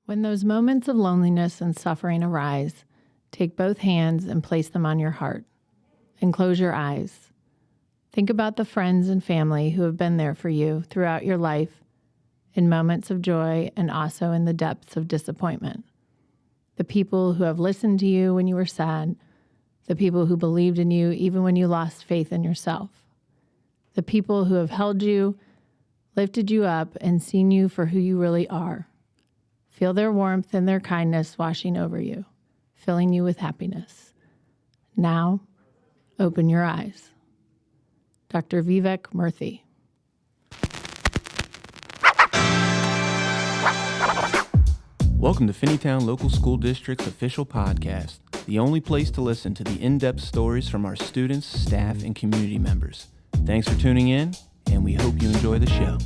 When those moments of loneliness and suffering arise, take both hands and place them on your heart, and close your eyes. Think about the friends and family who have been there for you throughout your life, in moments of joy and also in the depths of disappointment. The people who have listened to you when you were sad, the people who believed in you even when you lost faith in yourself, the people who have held you, lifted you up, and seen you for who you really are. Feel their warmth and their kindness washing over you, filling you with happiness. Now, open your eyes. Dr. Vivek Murthy. Welcome to Finneytown Local School District's official podcast, the only place to listen to the in-depth stories from our students, staff, and community members. Thanks for tuning in, and we hope you enjoy the show.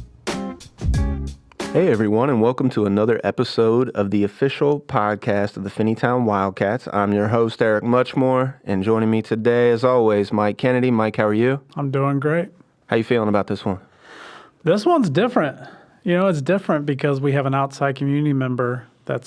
Hey everyone, and welcome to another episode of the official podcast of the Finneytown Wildcats. I'm your host, Eric Muchmore, and joining me today, as always, Mike Kennedy. Mike, how are you? I'm doing great. How you feeling about this one? This one's different. You know, it's different because we have an outside community member that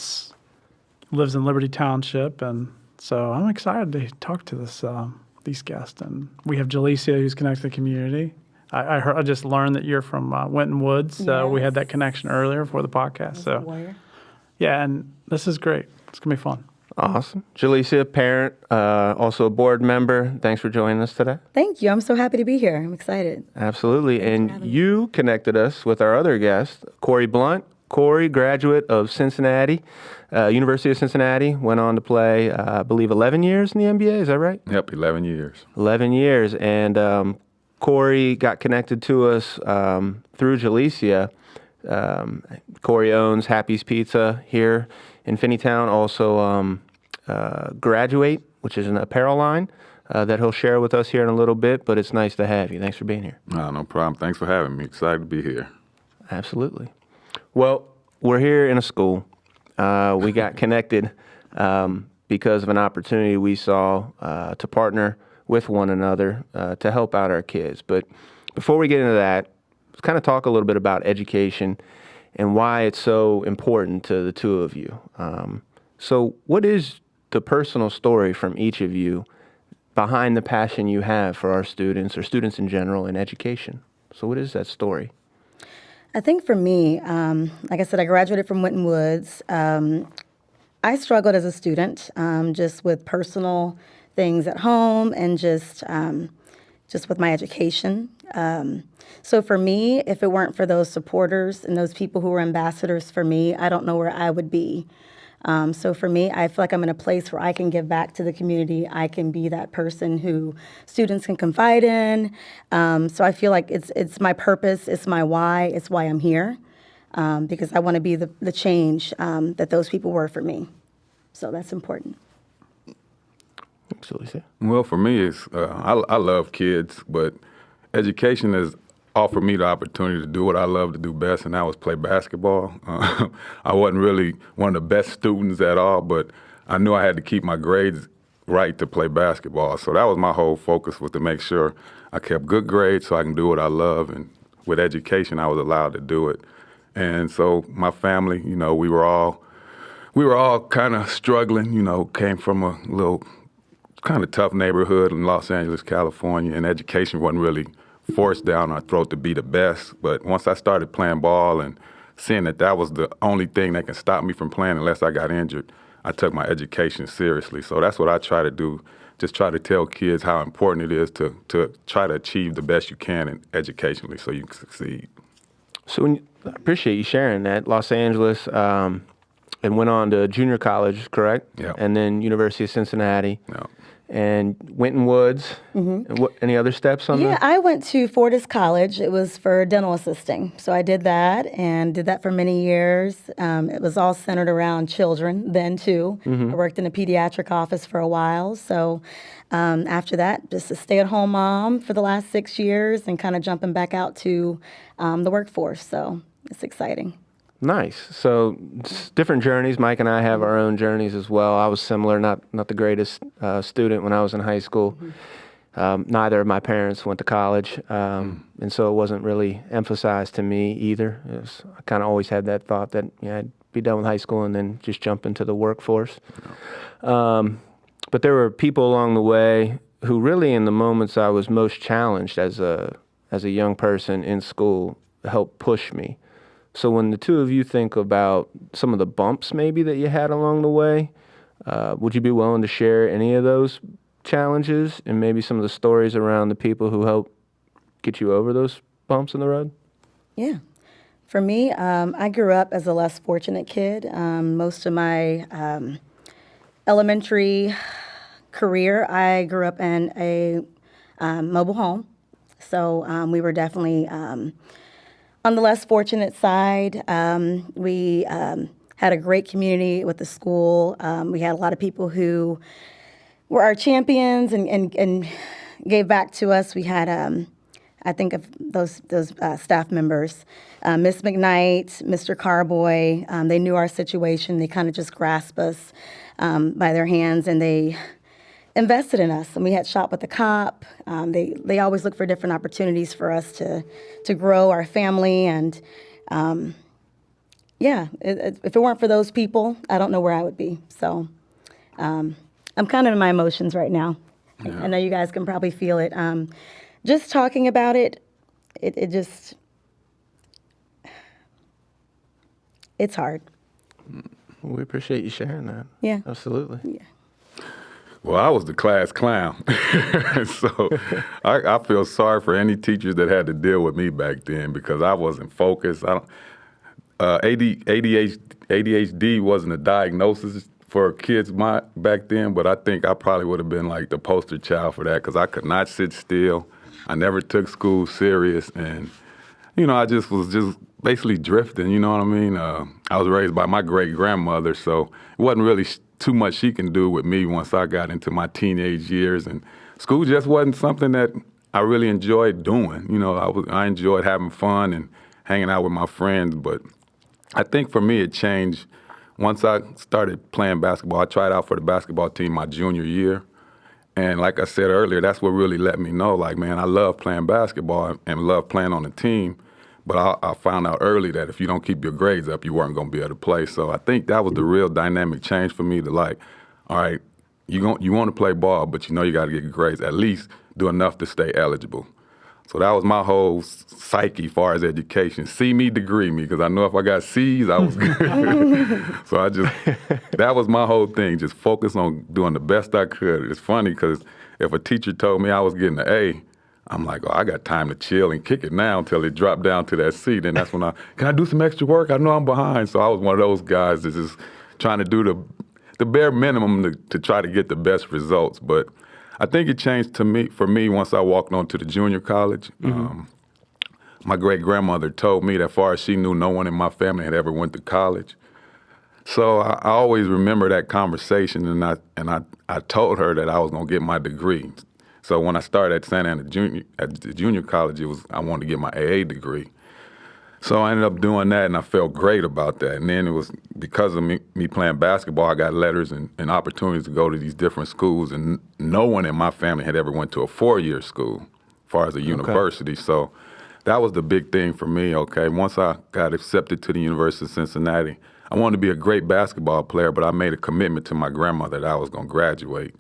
lives in Liberty Township, and so I'm excited to talk to these guests. And we have Jelicia, who's connected to the community. I just learned that you're from Winton Woods. Yes. We had that connection earlier for the podcast. So, yeah, and this is great. It's going to be fun. Awesome. Jelicia, parent, also a board member. Thanks for joining us today. Thank you. I'm so happy to be here. I'm excited. Absolutely. And you connected us with our other guest, Corie Blount. Corie, graduate of Cincinnati, University of Cincinnati, went on to play, I believe, 11 years in the NBA. Is that right? Yep, 11 years. 11 years. And Corie got connected to us through Jelicia. Corie owns Happy's Pizza here in Finneytown. Also, Graduate, which is an apparel line that he'll share with us here in a little bit. But it's nice to have you. Thanks for being here. No problem. Thanks for having me. Excited to be here. Absolutely. Well, we're here in a school. We got connected because of an opportunity we saw to partner with one another to help out our kids. But before we get into that, let's kind of talk a little bit about education and why it's so important to the two of you. So what is the personal story from each of you behind the passion you have for our students or students in general in education? So what is that story? I think for me, like I said, I graduated from Winton Woods. I struggled as a student just with personal things at home and just with my education. So for me, if it weren't for those supporters and those people who were ambassadors for me, I don't know where I would be. So for me, I feel like I'm in a place where I can give back to the community. I can be that person who students can confide in. So I feel like it's my purpose, it's my why, it's why I'm here, because I want to be the change that those people were for me. So that's important. Absolutely. Well, for me, it's I love kids, but education has offered me the opportunity to do what I love to do best, and that was play basketball. I wasn't really one of the best students at all, but I knew I had to keep my grades right to play basketball. So that was my whole focus, was to make sure I kept good grades so I can do what I love. And with education, I was allowed to do it. And so my family, you know, we were all kind of struggling, you know, came from a little kind of tough neighborhood in Los Angeles, California, and education wasn't really forced down our throat to be the best. But once I started playing ball and seeing that was the only thing that can stop me from playing unless I got injured, I took my education seriously. So that's what I try to do, just try to tell kids how important it is to try to achieve the best you can educationally so you can succeed. So I appreciate you sharing that. Los Angeles, and went on to junior college, correct? Yeah. And then University of Cincinnati. Yeah. And Winton Woods. Mm-hmm. And any other steps on that? Yeah, I went to Fortis College. It was for dental assisting. So I did that and did that for many years. It was all centered around children then, too. Mm-hmm. I worked in a pediatric office for a while. So after that, just a stay-at-home mom for the last 6 years and kind of jumping back out to the workforce. So it's exciting. Nice. So different journeys. Mike and I have our own journeys as well. I was similar, not the greatest student when I was in high school. Mm-hmm. Neither of my parents went to college, and so it wasn't really emphasized to me either. I kind of always had that thought that I'd be done with high school and then just jump into the workforce. But there were people along the way who really, in the moments I was most challenged as a young person in school, helped push me. So when the two of you think about some of the bumps maybe that you had along the way, would you be willing to share any of those challenges and maybe some of the stories around the people who helped get you over those bumps in the road? Yeah. For me, I grew up as a less fortunate kid. Most of my elementary career, I grew up in a mobile home. So we were definitely on the less fortunate side. We had a great community with the school. We had a lot of people who were our champions and gave back to us. We had, I think of those staff members, Miss McKnight, Mr. Carboy. They knew our situation. They kind of just grasped us by their hands, and they invested in us. And we had Shop with the Cop. They always look for different opportunities for us to grow our family. And if it weren't for those people, I don't know where I would be. So I'm kind of in my emotions right now. Yeah. I know you guys can probably feel it. Just talking about it, it's hard. Well, we appreciate you sharing that. Yeah. Absolutely. Yeah. Well, I was the class clown. So I feel sorry for any teachers that had to deal with me back then because I wasn't focused. ADHD wasn't a diagnosis for kids back then, but I think I probably would have been like the poster child for that because I could not sit still. I never took school serious, and, I just was basically drifting, you know what I mean? I was raised by my great-grandmother, so it wasn't really too much she can do with me once I got into my teenage years, and school just wasn't something that I really enjoyed doing. I enjoyed having fun and hanging out with my friends, but I think for me it changed once I started playing basketball. I tried out for the basketball team my junior year. And like I said earlier, that's what really let me know, like, man, I love playing basketball and love playing on the team. But I found out early that if you don't keep your grades up, you weren't going to be able to play. So I think that was the real dynamic change for me to like, all right, you want to play ball, but you got to get your grades, at least do enough to stay eligible. So that was my whole psyche as far as education. See me, degree me, because I know if I got C's, I was good. So that was my whole thing, just focus on doing the best I could. It's funny because if a teacher told me I was getting an A, I'm like, oh, I got time to chill and kick it now until it dropped down to that C. Then that's when can I do some extra work? I know I'm behind. So I was one of those guys that's just trying to do the bare minimum to try to get the best results. But I think it changed for me once I walked on to the junior college. Mm-hmm. My great-grandmother told me that far as she knew, no one in my family had ever went to college. So I always remember that conversation, and I told her that I was going to get my degree. So when I started at Santa Ana at the junior college, I wanted to get my AA degree. So I ended up doing that, and I felt great about that. And then it was because of me playing basketball, I got letters and opportunities to go to these different schools, and no one in my family had ever went to a 4-year school as far as a university. So that was the big thing for me, okay? Once I got accepted to the University of Cincinnati, I wanted to be a great basketball player, but I made a commitment to my grandmother that I was going to graduate.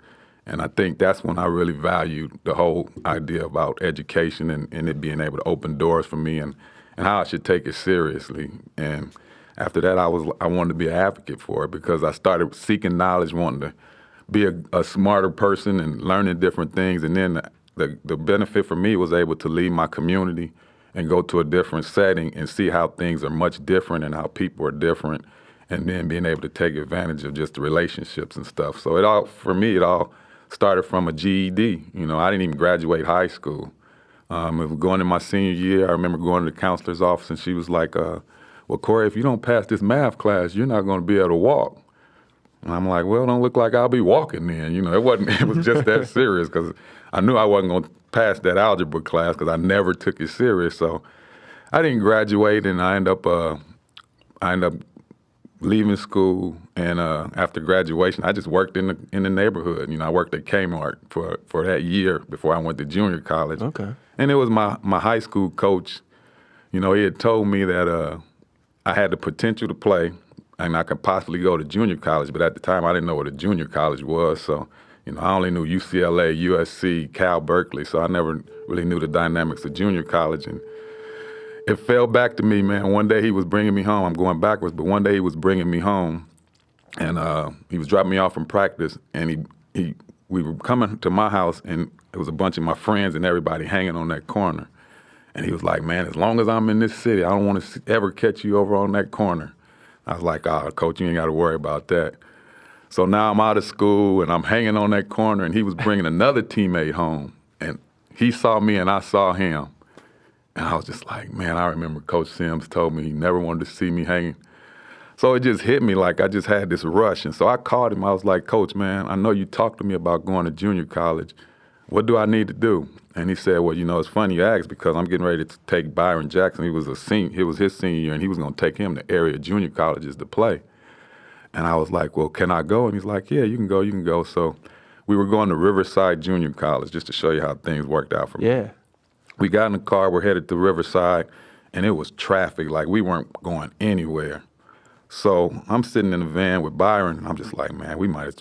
And I think that's when I really valued the whole idea about education and it being able to open doors for me and how I should take it seriously. And after that, I wanted to be an advocate for it because I started seeking knowledge, wanting to be a smarter person and learning different things. And then the benefit for me was able to leave my community and go to a different setting and see how things are much different and how people are different, and then being able to take advantage of just the relationships and stuff. So for me, it all started from a GED. I didn't even graduate high school. Going in my senior year, I remember going to the counselor's office, and she was like, well, Corie, if you don't pass this math class, you're not going to be able to walk. And I'm like, well, it don't look like I'll be walking then. It was just that serious because I knew I wasn't going to pass that algebra class because I never took it serious. So I didn't graduate, and I ended up leaving school, and after graduation, I just worked in the neighborhood. I worked at Kmart for that year before I went to junior college. Okay. And it was my high school coach. He had told me that I had the potential to play. and I could possibly go to junior college. But at the time, I didn't know what a junior college was. So, I only knew UCLA, USC, Cal, Berkeley. So I never really knew the dynamics of junior college. And it fell back to me, man. One day he was bringing me home. I'm going backwards, but one day he was bringing me home, and he was dropping me off from practice, and we were coming to my house, and it was a bunch of my friends and everybody hanging on that corner. And he was like, man, as long as I'm in this city, I don't want to ever catch you over on that corner. I was like, Coach, you ain't got to worry about that. So now I'm out of school, and I'm hanging on that corner, and he was bringing another teammate home. And he saw me, and I saw him. And I was just like, man, I remember Coach Sims told me he never wanted to see me hanging. So it just hit me like I just had this rush. And so I called him. I was like, Coach, man, I know you talked to me about going to junior college. What do I need to do? And he said, well, it's funny you asked because I'm getting ready to take Byron Jackson. He was his senior year, and he was going to take him to area junior colleges to play. And I was like, well, can I go? And he's like, yeah, you can go. So we were going to Riverside Junior College, just to show you how things worked out for me. Yeah. We got in the car, we're headed to Riverside, and it was traffic. Like, we weren't going anywhere. So I'm sitting in the van with Byron, and I'm just like, man, we might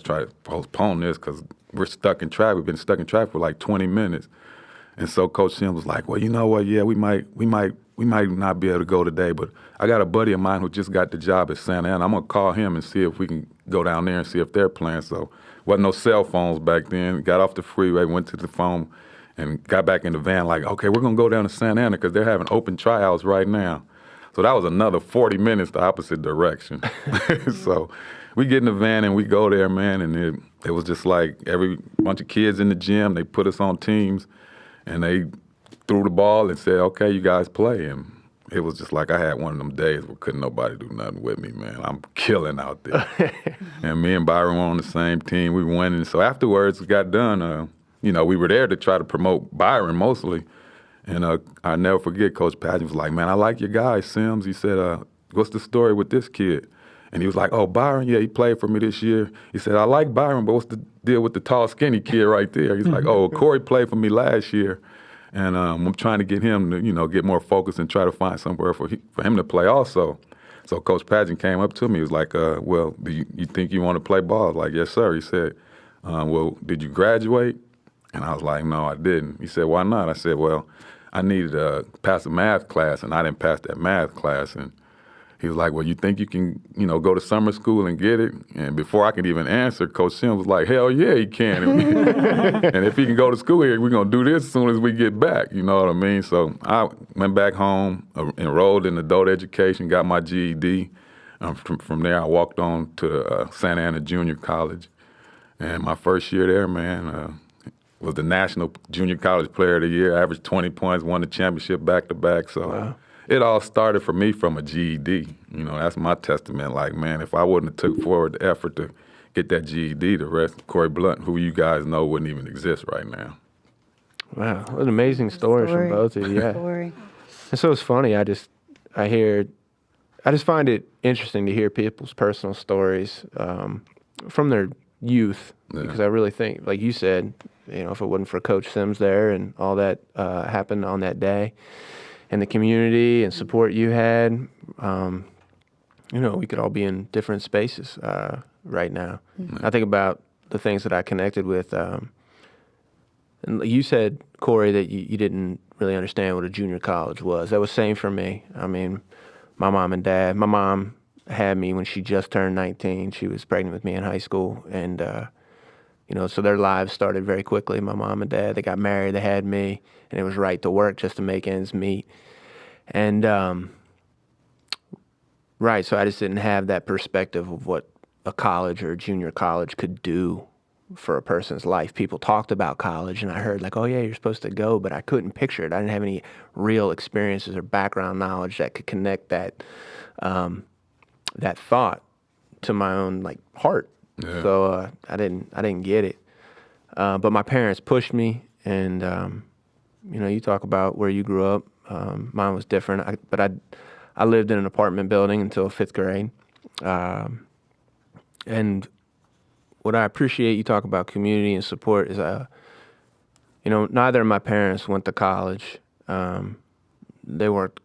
try to postpone this because we're stuck in traffic. We've been stuck in traffic for like 20 minutes. And so Coach Sims was like, well, you know what? Yeah, we might not be able to go today, but I got a buddy of mine who just got the job at Santa Ana. I'm going to call him and see if we can go down there and see if they're playing. So wasn't no cell phones back then. Got off the freeway, went to the phone, and got back in the van like, okay, we're going to go down to Santa Ana because they're having open tryouts right now. So that was another 40 minutes the opposite direction. So we get in the van and we go there, man, and it was just like every bunch of kids in the gym. They put us on teams, and they threw the ball and said, okay, you guys play. And it was just like I had one of them days where couldn't nobody do nothing with me, man. I'm killing out there. And me and Byron were on the same team. We were winning. So afterwards, it got done. We were there to try to promote Byron mostly. And I never forget, Coach Padgett was like, man, I like your guy, Sims. He said, what's the story with this kid? And he was like, oh, Byron, yeah, he played for me this year. He said, I like Byron, but what's the deal with the tall, skinny kid right there? He's like, oh, Corie played for me last year. And I'm trying to get him to, get more focused and try to find somewhere for him to play also. So Coach Padgett came up to me. He was like, well, do you think you want to play ball? I was like, yes, sir. He said, well, did you graduate? And I was like, no, I didn't. He said, why not? I said, well, I needed to pass a math class, and I didn't pass that math class. And he was like, well, you think you can, go to summer school and get it? And before I could even answer, Coach Sims was like, hell yeah, he can. And if he can go to school here, we're going to do this as soon as we get back. You know what I mean? So I went back home, enrolled in adult education, got my GED. From there, I walked on to Santa Ana Junior College. And my first year there, man, was the National Junior College Player of the Year, averaged 20 points, won the championship back-to-back. So wow. It all started for me from a GED. That's my testament. Like, man, if I wouldn't have took forward the effort to get that GED, the rest, Corie Blount, who you guys know, wouldn't even exist right now. Wow, what an amazing story from both of you. Yeah. And so it's funny. I just find it interesting to hear people's personal stories from their youth, because I really think, like you said, if it wasn't for Coach Sims there and all that happened on that day, and the community and support you had, we could all be in different spaces right now. Mm-hmm. I think about the things that I connected with. And you said, Corie, that you didn't really understand what a junior college was. That was same for me. I mean, my mom and dad, my mom had me when she just turned 19. She was pregnant with me in high school. And, so their lives started very quickly. My mom and dad, they got married, they had me, and it was right to work just to make ends meet. And, right, so I just didn't have that perspective of what a college or a junior college could do for a person's life. People talked about college, and I heard like, oh yeah, you're supposed to go, but I couldn't picture it. I didn't have any real experiences or background knowledge that could connect that that thought to my own heart. Yeah. So I didn't get it. But my parents pushed me, and you talk about where you grew up. Mine was different, but I lived in an apartment building until 5th grade. And what I appreciate, you talk about community and support, is, neither of my parents went to college. They worked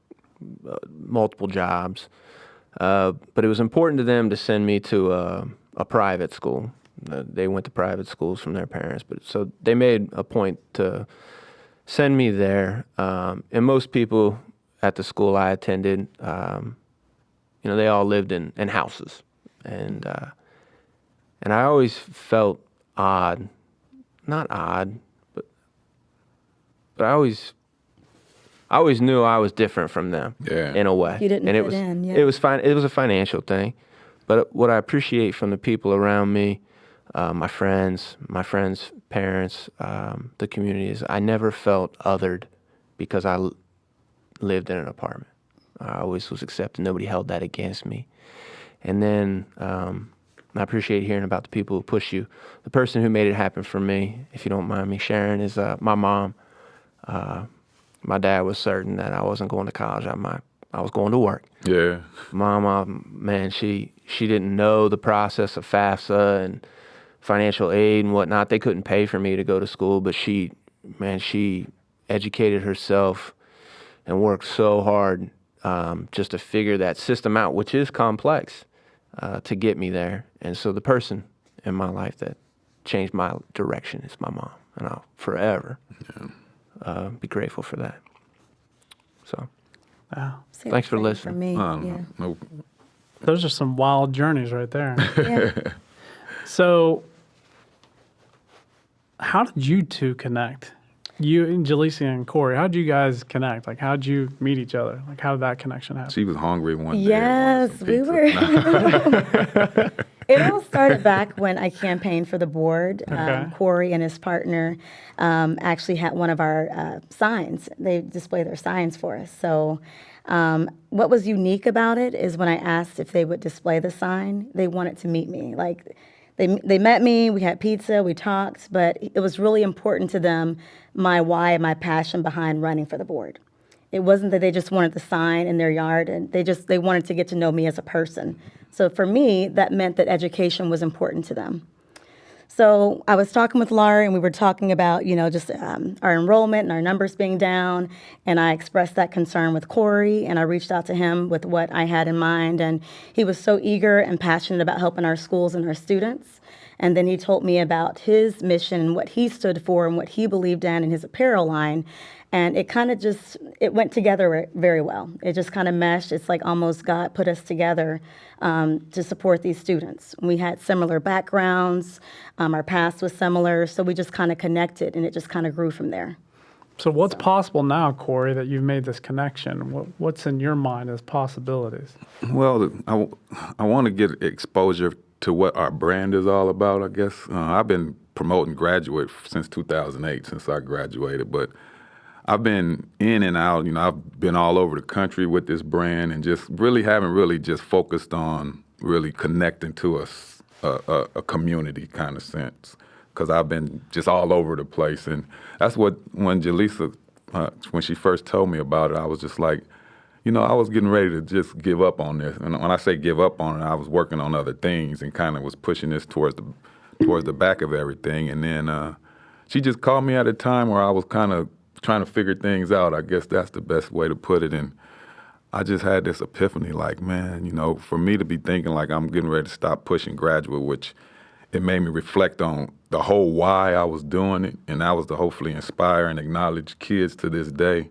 multiple jobs. But it was important to them to send me to a private school. They went to private schools from their parents, but so they made a point to send me there. And most people at the school I attended, they all lived in houses, and I always felt odd, not odd, but I always knew I was different from them in a way. You didn't and fit in, yeah. It was fine. It was a financial thing, but what I appreciate from the people around me, my friends' parents, the community, is I never felt othered because I lived in an apartment. I always was accepted. Nobody held that against me. And then I appreciate hearing about the people who push you. The person who made it happen for me, if you don't mind me sharing, is my mom. My dad was certain that I wasn't going to college. I was going to work. Yeah. Mom, man, she didn't know the process of FAFSA and financial aid and whatnot. They couldn't pay for me to go to school, but she educated herself and worked so hard just to figure that system out, which is complex, to get me there. And so the person in my life that changed my direction is my mom, and I'll forever be grateful for that. So Same thanks for thing listening. For me, yeah. No, Those are some wild journeys right there. Yeah. So, how did you two connect? You and Jelicia and Corie, how did you guys connect? Like, how did you meet each other? Like, how did that connection happen? she was hungry one day. Yes, wanted some we pizza. were. It all started back when I campaigned for the board. Okay. Corie and his partner actually had one of our signs. They display their signs for us. So what was unique about it is when I asked if they would display the sign, they wanted to meet me. Like, they met me, we had pizza, we talked, but it was really important to them, my why and my passion behind running for the board. It wasn't that they just wanted the sign in their yard, and they wanted to get to know me as a person. So for me, that meant that education was important to them. So I was talking with Laurie, and we were talking about, just our enrollment and our numbers being down. And I expressed that concern with Corie, and I reached out to him with what I had in mind. And he was so eager and passionate about helping our schools and our students. And then he told me about his mission and what he stood for and what he believed in his apparel line. And it kind of it went together very well. It just kind of meshed. It's like almost God put us together to support these students. We had similar backgrounds. Our past was similar. So we just kind of connected, and it just kind of grew from there. So what's possible now, Corie, that you've made this connection? What's in your mind as possibilities? Well, I want to get exposure to what our brand is all about, I guess. I've been promoting graduate since 2008, since I graduated, but I've been in and out. I've been all over the country with this brand, and just haven't just focused on really connecting to a community kind of sense, because I've been just all over the place. And that's when Jelicia, when she first told me about it, I was just like, I was getting ready to just give up on this. And when I say give up on it, I was working on other things and kind of was pushing this towards the back of everything. And then she just called me at a time where I was kind of trying to figure things out. I guess that's the best way to put it. And I just had this epiphany, like, man, for me to be thinking like I'm getting ready to stop pushing graduate, which it made me reflect on the whole why I was doing it. And that was to hopefully inspire and acknowledge kids to this day.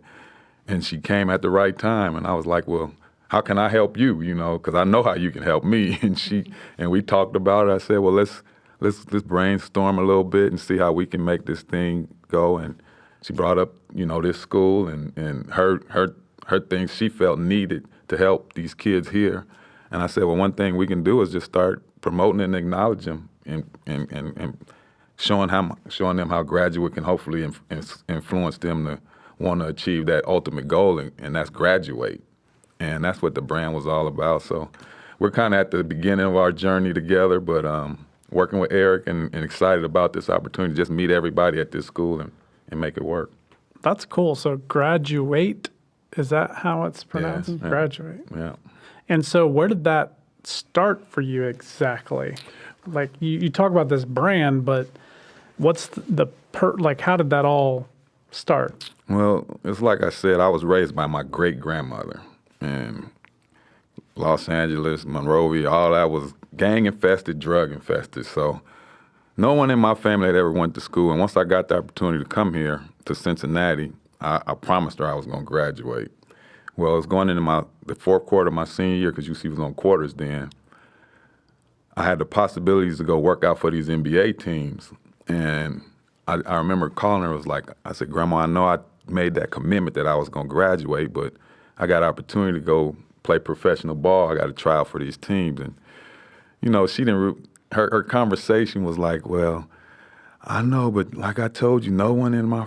And she came at the right time. And I was like, well, how can I help you? Because I know how you can help me. And we talked about it. I said, well, let's brainstorm a little bit and see how we can make this thing go. And she brought up, this school and her things she felt needed to help these kids here. And I said, well, one thing we can do is just start promoting and acknowledge them and showing them how graduate can hopefully influence them to want to achieve that ultimate goal, and that's graduate. And that's what the brand was all about. So we're kind of at the beginning of our journey together, but working with Eric and excited about this opportunity to just meet everybody at this school and make it work. That's cool. So graduate, is that how it's pronounced? Yeah. Graduate. Yeah. And so where did that start for you exactly? Like you talk about this brand, but what's how did that all start? Well, it's like I said, I was raised by my great-grandmother. And Los Angeles, Monrovia, all that was gang infested, drug infested. So no one in my family had ever went to school. And once I got the opportunity to come here to Cincinnati, I promised her I was going to graduate. Well, it was going into the fourth quarter of my senior year, because UC was on quarters then. I had the possibilities to go work out for these NBA teams. And I remember calling her, I said, Grandma, I know I made that commitment that I was going to graduate, but I got an opportunity to go play professional ball. I got to try out for these teams. And, she didn't, her conversation was like, well, I know, but like I told you, no one in our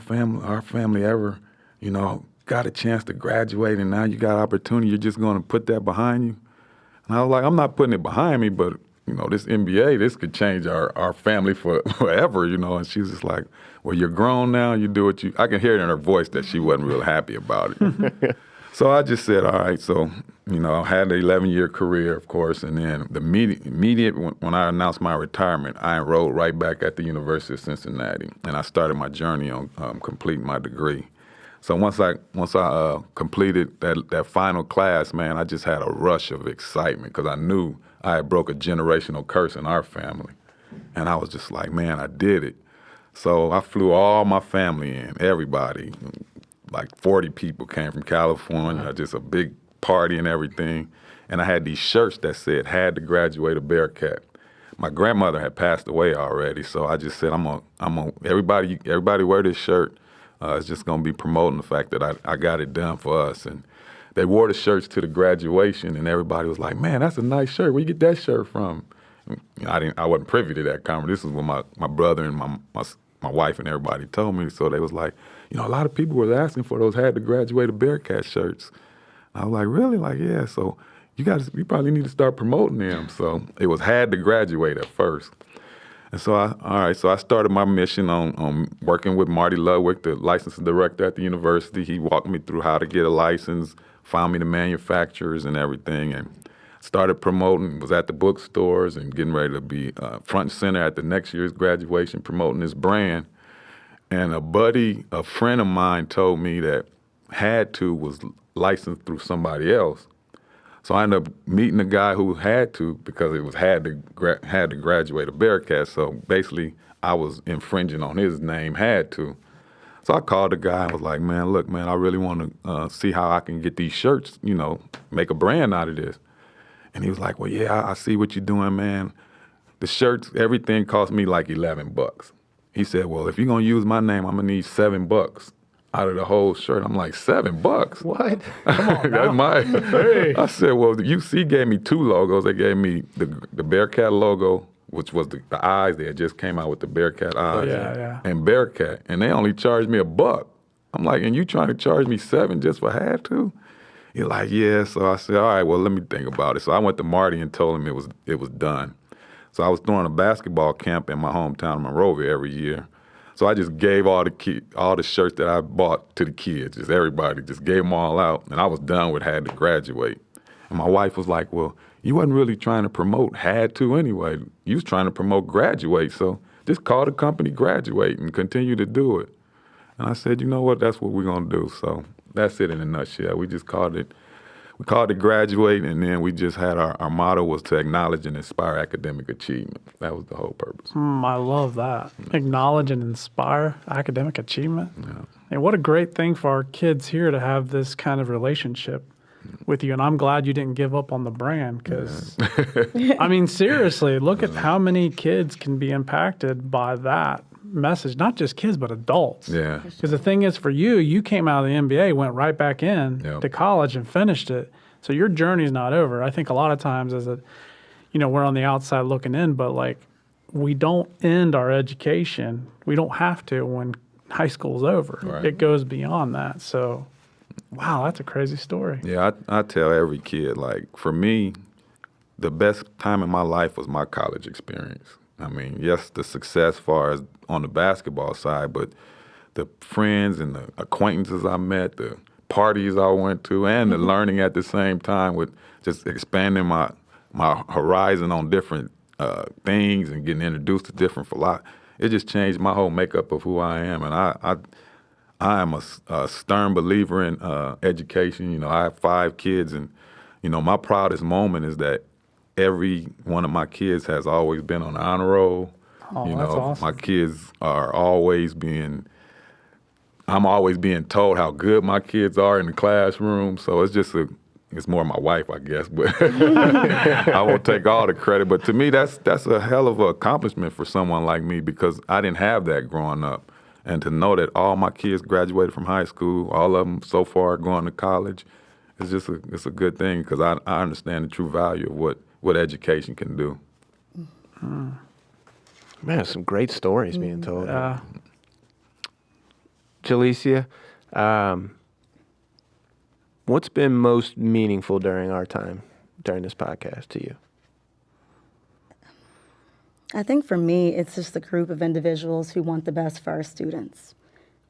family ever, got a chance to graduate, and now you got opportunity. You're just going to put that behind you? And I was like, I'm not putting it behind me, but, this NBA, this could change our family forever, And she's just like, well, you're grown now. You do what I can hear it in her voice that she wasn't real happy about it. So I just said, all right. So, I had an 11-year career, of course, and then the immediate when I announced my retirement, I enrolled right back at the University of Cincinnati, and I started my journey on completing my degree. So once I completed that final class, man, I just had a rush of excitement because I knew I had broke a generational curse in our family, and I was just like, man, I did it. So I flew all my family in, everybody. Like 40 people came from California, just a big party and everything. And I had these shirts that said, had to graduate a Bearcat. My grandmother had passed away already, so I just said, everybody wear this shirt. It's just gonna be promoting the fact that I got it done for us. And they wore the shirts to the graduation, and everybody was like, man, that's a nice shirt. Where you get that shirt from? I wasn't privy to that conversation. This is what my brother and my wife and everybody told me. So they was like, a lot of people were asking for those had to graduate a Bearcat shirts. And I was like, really? Like, yeah. So you probably need to start promoting them. So it was had to graduate at first. And so I started my mission on working with Marty Ludwig, the licensing director at the university. He walked me through how to get a license, found me the manufacturers and everything, and started promoting, was at the bookstores and getting ready to be front and center at the next year's graduation, promoting this brand. And a friend of mine told me that Had To was licensed through somebody else. So I ended up meeting a guy who had to, because it was had to graduate a Bearcat. So basically, I was infringing on his name, Had To. So I called the guy and was like, man, look, man, I really want to see how I can get these shirts, make a brand out of this. And he was like, well, yeah, I see what you're doing, man. The shirts, everything cost me like $11. He said, well, if you're going to use my name, I'm going to need $7 out of the whole shirt. I'm like, $7? What? Come on That's my. Hey. I said, well, the UC gave me two logos. They gave me the Bearcat logo, which was the eyes. They had just came out with the Bearcat eyes. Yeah. And Bearcat. And they only charged me $1. I'm like, and you trying to charge me $7 just for Had To? He's like, yeah. So I said, all right, well, let me think about it. So I went to Marty and told him it was done. So I was throwing a basketball camp in my hometown of Monrovia every year. So I just gave all the shirts that I bought to the kids, just everybody, just gave them all out. And I was done with Had To graduate. And my wife was like, well, you wasn't really trying to promote Had To anyway. You was trying to promote Graduate. So just call the company Graduate and continue to do it. And I said, you know what, that's what we're going to do. So that's it in a nutshell. We just called it Graduate, and then we just had our motto was to acknowledge and inspire academic achievement. That was the whole purpose. I love that. Acknowledge and inspire academic achievement. Yeah. And what a great thing for our kids here to have this kind of relationship with you. And I'm glad you didn't give up on the brand because, I mean, seriously, look at how many kids can be impacted by that message. Not just kids, but adults. Yeah. Because the thing is, for you came out of the MBA, went right back in to college and finished it. So your journey's not over. I think a lot of times we're on the outside looking in, but like we don't end our education. We don't have to when high school's over. Right. It goes beyond that. So, wow, that's a crazy story. Yeah, I tell every kid, like, for me, the best time in my life was my college experience. I mean, yes, the success as far as on the basketball side, but the friends and the acquaintances I met, the parties I went to, and the learning at the same time with just expanding my horizon on different things and getting introduced to different philosophies. It just changed my whole makeup of who I am. And I am a stern believer in education. I have 5 kids, and my proudest moment is that every one of my kids has always been on the honor roll. Oh, that's awesome. My kids are I'm always being told how good my kids are in the classroom. So it's more my wife, I guess, but I won't take all the credit. But to me, that's a hell of an accomplishment for someone like me, because I didn't have that growing up. And to know that all my kids graduated from high school, all of them so far going to college, it's a good thing, because I understand the true value of what education can do. Man, some great stories being told. Yeah. Jelicia, what's been most meaningful during this podcast to you? I think for me, it's just a group of individuals who want the best for our students.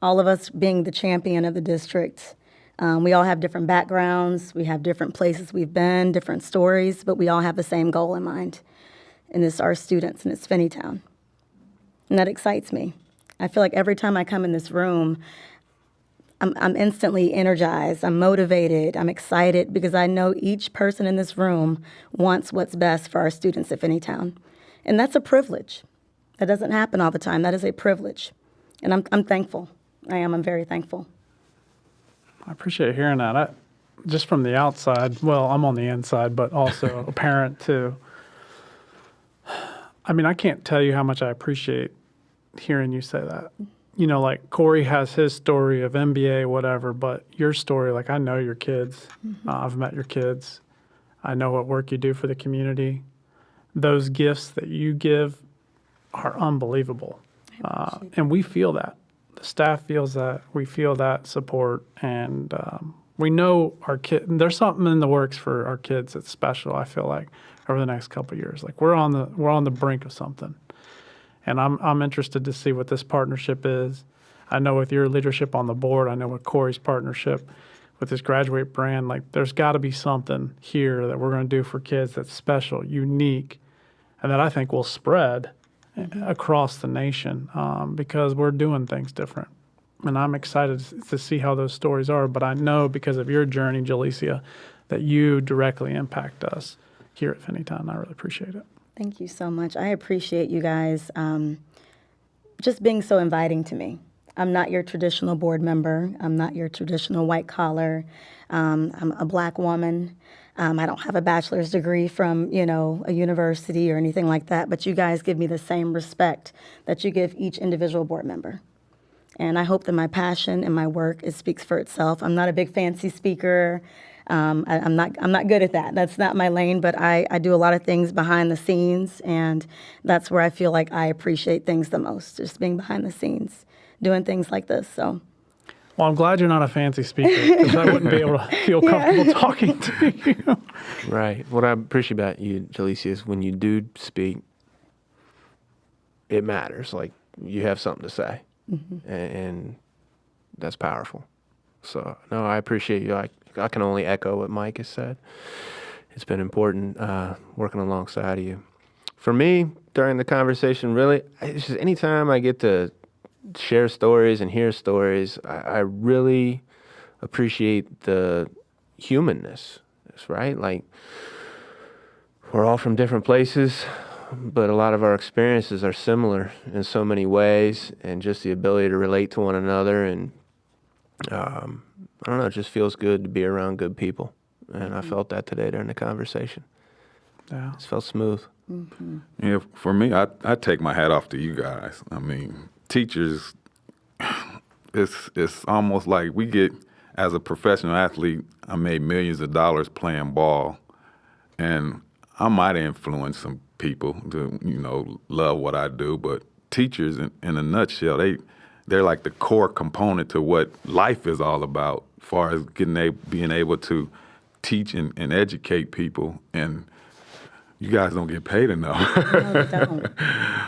All of us being the champion of the district, we all have different backgrounds, we have different places we've been, different stories, but we all have the same goal in mind, and it's our students, and it's Finneytown. And that excites me. I feel like every time I come in this room, I'm instantly energized, I'm motivated, I'm excited, because I know each person in this room wants what's best for our students at Finneytown. And that's a privilege. That doesn't happen all the time. That is a privilege. And I'm thankful. I'm very thankful. I appreciate hearing that. Just from the outside, well, I'm on the inside, but also a parent too. I mean, I can't tell you how much I appreciate hearing you say that. Like Corie has his story of MBA, whatever, but your story, like, I know your kids. I've met your kids. I know what work you do for the community. Those gifts that you give are unbelievable. And we feel that. The staff feels that. We feel that support. And we know our kid. There's something in the works for our kids that's special, I feel like, over the next couple of years. Like, we're on the brink of something. And I'm interested to see what this partnership is. I know with your leadership on the board, I know with Corey's partnership with this Graduate brand, like, there's got to be something here that we're going to do for kids that's special, unique, and that I think will spread across the nation, because we're doing things different. And I'm excited to see how those stories are. But I know, because of your journey, Jelicia, that you directly impact us here at Finneytown. I really appreciate it. Thank you so much. I appreciate you guys just being so inviting to me. I'm not your traditional board member. I'm not your traditional white collar. I'm a Black woman. I don't have a bachelor's degree from, a university or anything like that, but you guys give me the same respect that you give each individual board member. And I hope that my passion and my work, it speaks for itself. I'm not a big fancy speaker. I'm not good at that. That's not my lane, but I do a lot of things behind the scenes, and that's where I feel like I appreciate things the most, just being behind the scenes, doing things like this. So. Well, I'm glad you're not a fancy speaker, because I wouldn't be able to feel comfortable talking to you. Right. What I appreciate about you, Jelicia, is when you do speak, it matters. Like, you have something to say, and that's powerful. So, no, I appreciate you. I can only echo what Mike has said. It's been important working alongside of you. For me, during the conversation, really, it's just anytime I get to share stories and hear stories, I really appreciate the humanness, right? Like, we're all from different places, but a lot of our experiences are similar in so many ways, and just the ability to relate to one another. And I don't know, it just feels good to be around good people. And I felt that today during the conversation. Yeah. It felt smooth. Yeah, for me, I take my hat off to you guys. I mean, teachers, it's almost like we get, as a professional athlete, I made millions of dollars playing ball, and I might influence some people to, love what I do, but teachers, in a nutshell, they're like the core component to what life is all about, as far as being able to teach and educate people. And you guys don't get paid enough. No, they don't.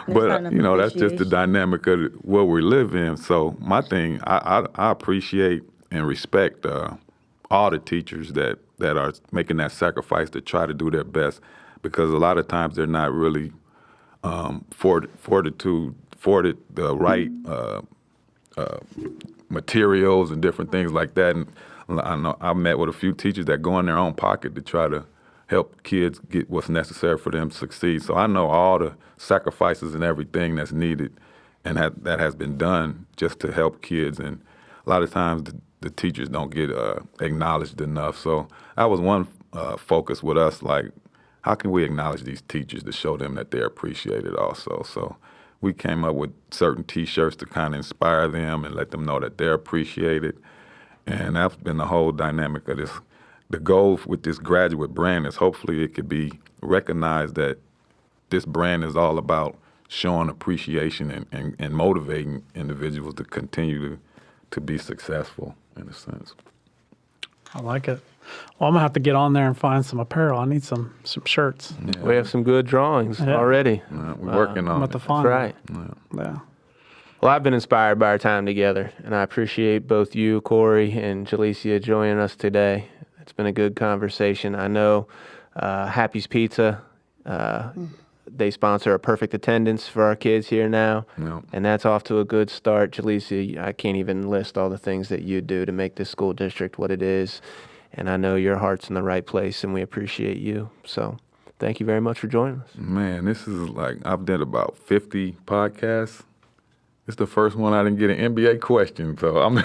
But, that's just the dynamic of what we live in. So my thing, I appreciate and respect all the teachers that are making that sacrifice to try to do their best, because a lot of times they're not really afforded the right materials and different things like that. And I know I met with a few teachers that go in their own pocket to try to help kids get what's necessary for them to succeed. So I know all the sacrifices and everything that's needed and that has been done just to help kids. And a lot of times the teachers don't get acknowledged enough. So that was one focus with us, like, how can we acknowledge these teachers to show them that they're appreciated also? So we came up with certain T-shirts to kind of inspire them and let them know that they're appreciated. And that's been the whole dynamic of this. The goal with this graduate brand is hopefully it could be recognized that this brand is all about showing appreciation and motivating individuals to continue to be successful, in a sense. I like it. Well, I'm going to have to get on there and find some apparel. I need some shirts. Yeah. We have some good drawings already. We're working on I'm at the it. fun. That's right. Yeah. Well, I've been inspired by our time together, and I appreciate both you, Corie, and Jelicia joining us today. It's been a good conversation. I know Happy's Pizza, they sponsor a perfect attendance for our kids here now, and that's off to a good start. Jelicia, I can't even list all the things that you do to make this school district what it is, and I know your heart's in the right place, and we appreciate you. So thank you very much for joining us. Man, this is like, I've done about 50 podcasts. It's the first one I didn't get an NBA question, so I'm no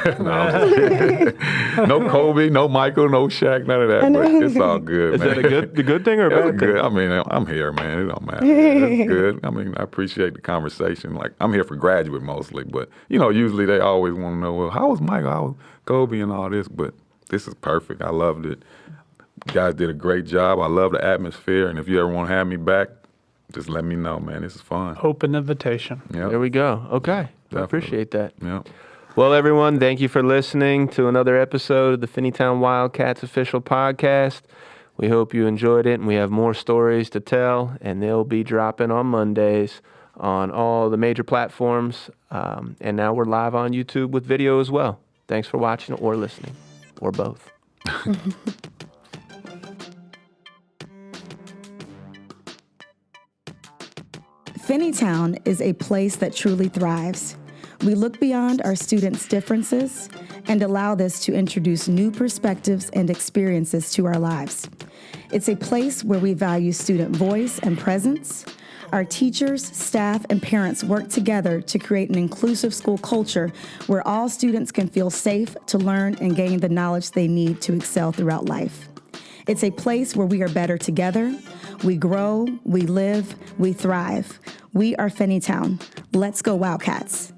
Kobe, no Michael, no Shaq, none of that. But it's all good, man. Is that a good thing or a bad thing? Good. I mean, I'm here, man. It don't matter. It's good. I mean, I appreciate the conversation. Like, I'm here for graduate mostly, but usually they always want to know, well, how was Michael, how was Kobe, and all this. But this is perfect. I loved it. You guys did a great job. I love the atmosphere, and if you ever want to have me back, just let me know, man. This is fun. Open invitation. Yep. There we go. Okay. Definitely. I appreciate that. Yep. Well, everyone, thank you for listening to another episode of the Finneytown Wildcats official podcast. We hope you enjoyed it, and we have more stories to tell, and they'll be dropping on Mondays on all the major platforms. And now we're live on YouTube with video as well. Thanks for watching or listening, or both. Finneytown is a place that truly thrives. We look beyond our students' differences and allow this to introduce new perspectives and experiences to our lives. It's a place where we value student voice and presence. Our teachers, staff, and parents work together to create an inclusive school culture where all students can feel safe to learn and gain the knowledge they need to excel throughout life. It's a place where we are better together. We grow, we live, we thrive. We are Finneytown. Let's go Wildcats.